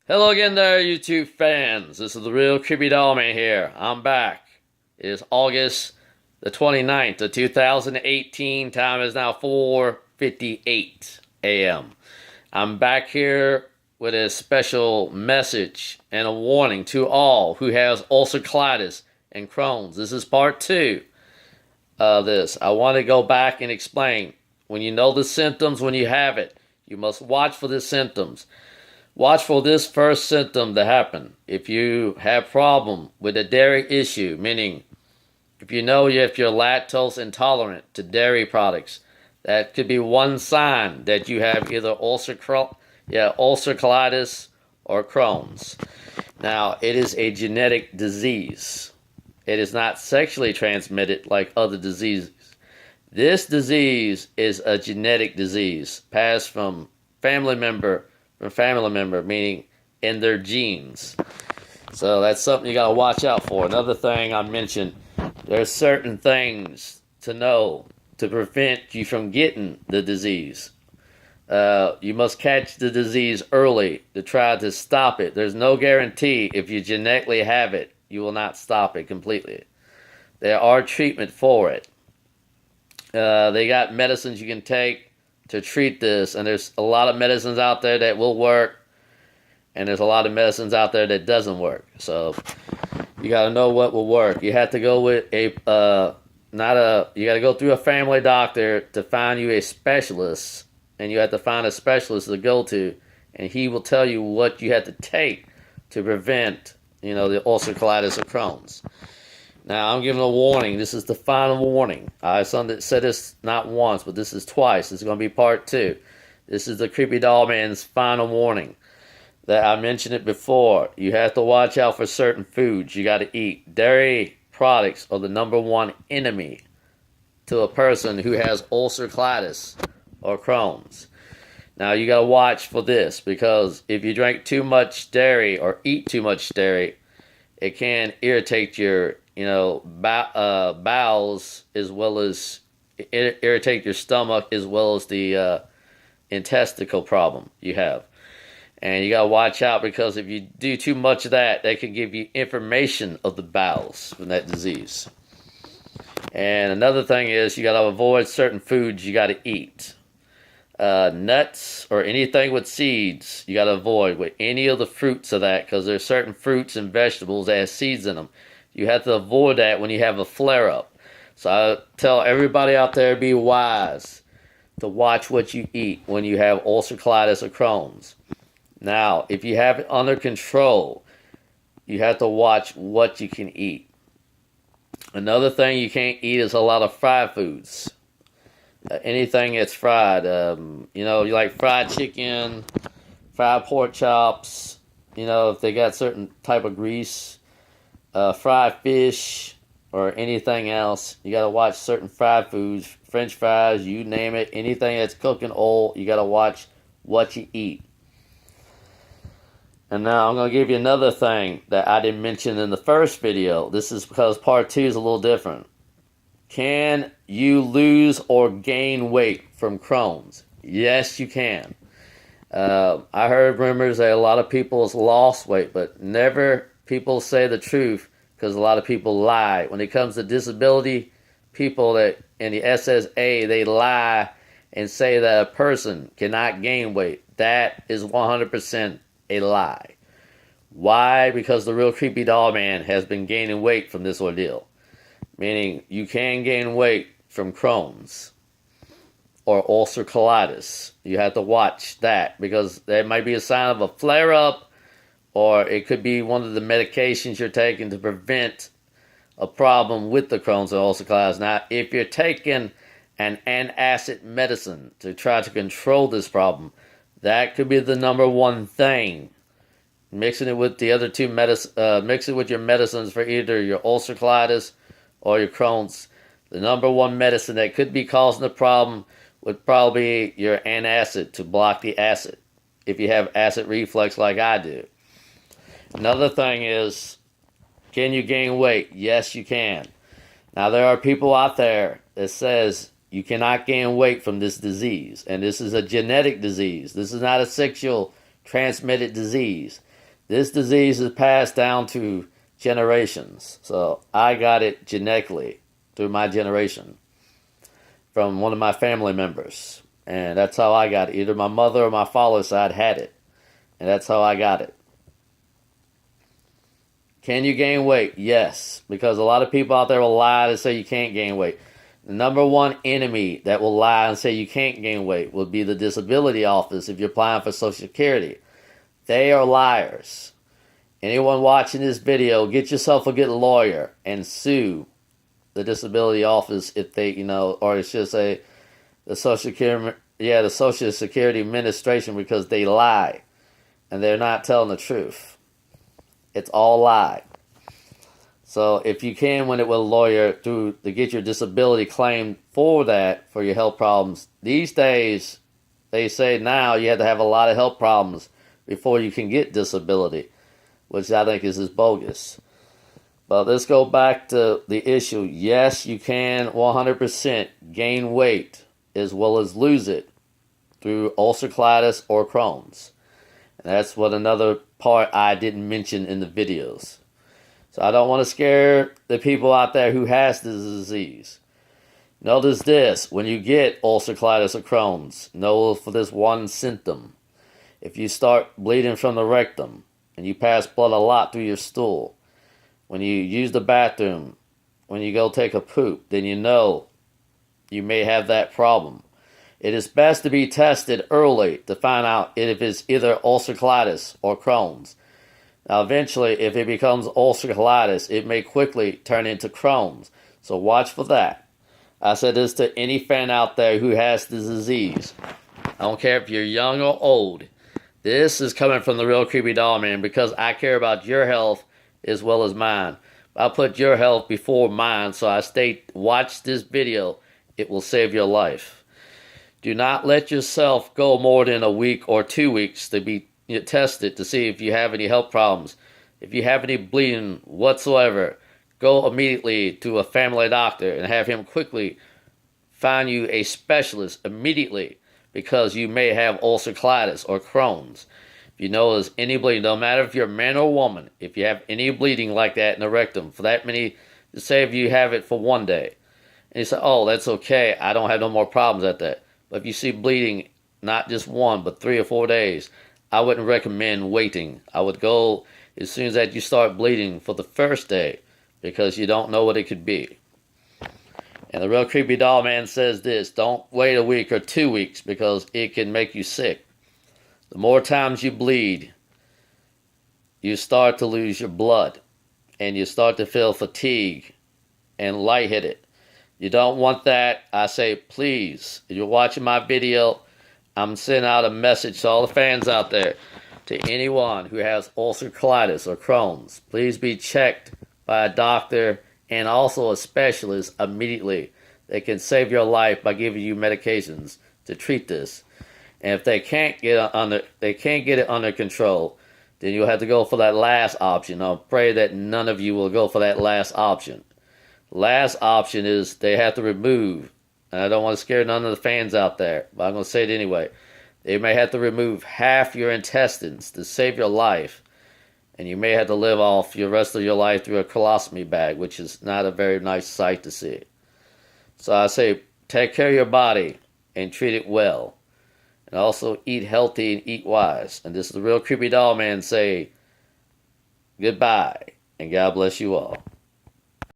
Hello again there, YouTube fans. This is the real Creepy Doll Man here. I'm back. It is August the 29th of 2018. Time is now 4:58 a.m. I'm back here with a special message and a warning to all who has ulcer colitis and Crohn's. This is part 2 of this. I want to go back and explain. When you know the symptoms, when you have it, you must watch for the symptoms. Watch for this first symptom to happen. If you have problem with a dairy issue, meaning if you know if you're lactose intolerant to dairy products, that could be one sign that you have either ulcer colitis or Crohn's. Now, it is a genetic disease. It is not sexually transmitted like other diseases. This disease is a genetic disease passed from family member, meaning in their genes. So that's something you got to watch out for. Another thing I mentioned, there's certain things to know to prevent you from getting the disease. You must catch the disease early to try to stop it. There's no guarantee if you genetically have it, you will not stop it completely. There are treatment for it. They got medicines you can take to treat this, and there's a lot of medicines out there that will work, and there's a lot of medicines out there that doesn't work. So you got to know what will work. You have to go with you got to go through a family doctor to find you a specialist, and you have to find a specialist to go to, and he will tell you what you have to take to prevent, the ulcer colitis or Crohn's. Now, I'm giving a warning. This is the final warning. I said this not once, but this is twice. This is going to be part 2. This is the Creepy Doll Man's final warning. That I mentioned it before. You have to watch out for certain foods you got to eat. Dairy products are the number one enemy to a person who has ulcer colitis or Crohn's. Now, you got to watch for this, because if you drink too much dairy or eat too much dairy, it can irritate your bowels, as well as irritate your stomach, as well as the intestinal problem you have. And you got to watch out, because if you do too much of that, that can give you inflammation of the bowels from that disease. And another thing is you got to avoid certain foods you got to eat. Nuts or anything with seeds you got to avoid, with any of the fruits of that, because there's certain fruits and vegetables that have seeds in them. You have to avoid that when you have a flare-up. So I tell everybody out there, be wise to watch what you eat when you have ulcer colitis or Crohn's. Now, if you have it under control, you have to watch what you can eat. Another thing you can't eat is a lot of fried foods. Anything that's fried. You like fried chicken, fried pork chops, if they got certain type of grease. Fried fish or anything else, you got to watch certain fried foods, French fries, you name it, anything that's cooking oil, you got to watch what you eat. And now I'm going to give you another thing that I didn't mention in the first video. This is because part 2 is a little different. Can you lose or gain weight from Crohn's? Yes, you can. I heard rumors that a lot of people has lost weight, but never people say the truth, because a lot of people lie. When it comes to disability, people that in the SSA, they lie and say that a person cannot gain weight. That is 100% a lie. Why? Because the real Creepy Doll Man has been gaining weight from this ordeal. Meaning you can gain weight from Crohn's or ulcer colitis. You have to watch that, because that might be a sign of a flare-up, or it could be one of the medications you're taking to prevent a problem with the Crohn's and ulcer colitis. Now, if you're taking an antacid medicine to try to control this problem, that could be the number one thing. Mixing it with the other two mix it with your medicines for either your ulcer colitis or your Crohn's. The number one medicine that could be causing the problem would probably be your antacid to block the acid, if you have acid reflux like I do. Another thing is, can you gain weight? Yes, you can. Now, there are people out there that says you cannot gain weight from this disease, and this is a genetic disease. This is not a sexual transmitted disease. This disease is passed down to generations. So I got it genetically through my generation from one of my family members. And that's how I got it. Either my mother or my father's side had it. And that's how I got it. Can you gain weight? Yes. Because a lot of people out there will lie and say you can't gain weight. The number one enemy that will lie and say you can't gain weight will be the disability office if you're applying for Social Security. They are liars. Anyone watching this video, get yourself a good lawyer and sue the disability office if they, or it's just the Social Security Administration, because they lie and they're not telling the truth. It's all lie. So if you can win it with a lawyer to get your disability claim for your health problems, these days they say now you have to have a lot of health problems before you can get disability, which I think is bogus. But let's go back to the issue. Yes, you can 100% gain weight as well as lose it through ulcer colitis or Crohn's. And that's what another part I didn't mention in the videos. So I don't want to scare the people out there who has this disease. Notice this, when you get ulcer colitis or Crohn's, know for this one symptom. If you start bleeding from the rectum and you pass blood a lot through your stool, when you use the bathroom, when you go take a poop, then you know you may have that problem. It is best to be tested early to find out if it's either ulcer colitis or Crohn's. Now eventually, if it becomes ulcer colitis, it may quickly turn into Crohn's. So watch for that. I said this to any fan out there who has the disease. I don't care if you're young or old. This is coming from the Real Creepy Doll Man because I care about your health as well as mine. I put your health before mine, so I state, watch this video. It will save your life. Do not let yourself go more than a week or 2 weeks to be tested to see if you have any health problems. If you have any bleeding whatsoever, go immediately to a family doctor and have him quickly find you a specialist immediately, because you may have ulcer colitis or Crohn's. If you know there's any bleeding, no matter if you're a man or woman, if you have any bleeding like that in the rectum, for that many, say if you have it for 1 day, and you say, oh, that's okay, I don't have no more problems at that. But if you see bleeding, not just 1, but 3 or 4 days, I wouldn't recommend waiting. I would go as soon as that you start bleeding for the first day, because you don't know what it could be. And the Real Creepy Doll Man says this, don't wait a week or 2 weeks because it can make you sick. The more times you bleed, you start to lose your blood and you start to feel fatigue and lightheaded. You don't want that. I say, please, if you're watching my video, I'm sending out a message to all the fans out there, to anyone who has ulcer colitis or Crohn's. Please be checked by a doctor and also a specialist immediately. They can save your life by giving you medications to treat this. And if they can't get it under control, then you'll have to go for that last option. I'll pray that none of you will go for that last option. Last option is they have to remove, and I don't want to scare none of the fans out there, but I'm going to say it anyway. They may have to remove half your intestines to save your life, and you may have to live off your rest of your life through a colostomy bag, which is not a very nice sight to see. So I say, take care of your body and treat it well. And also eat healthy and eat wise. And this is the Real Creepy Doll Man say goodbye, and God bless you all.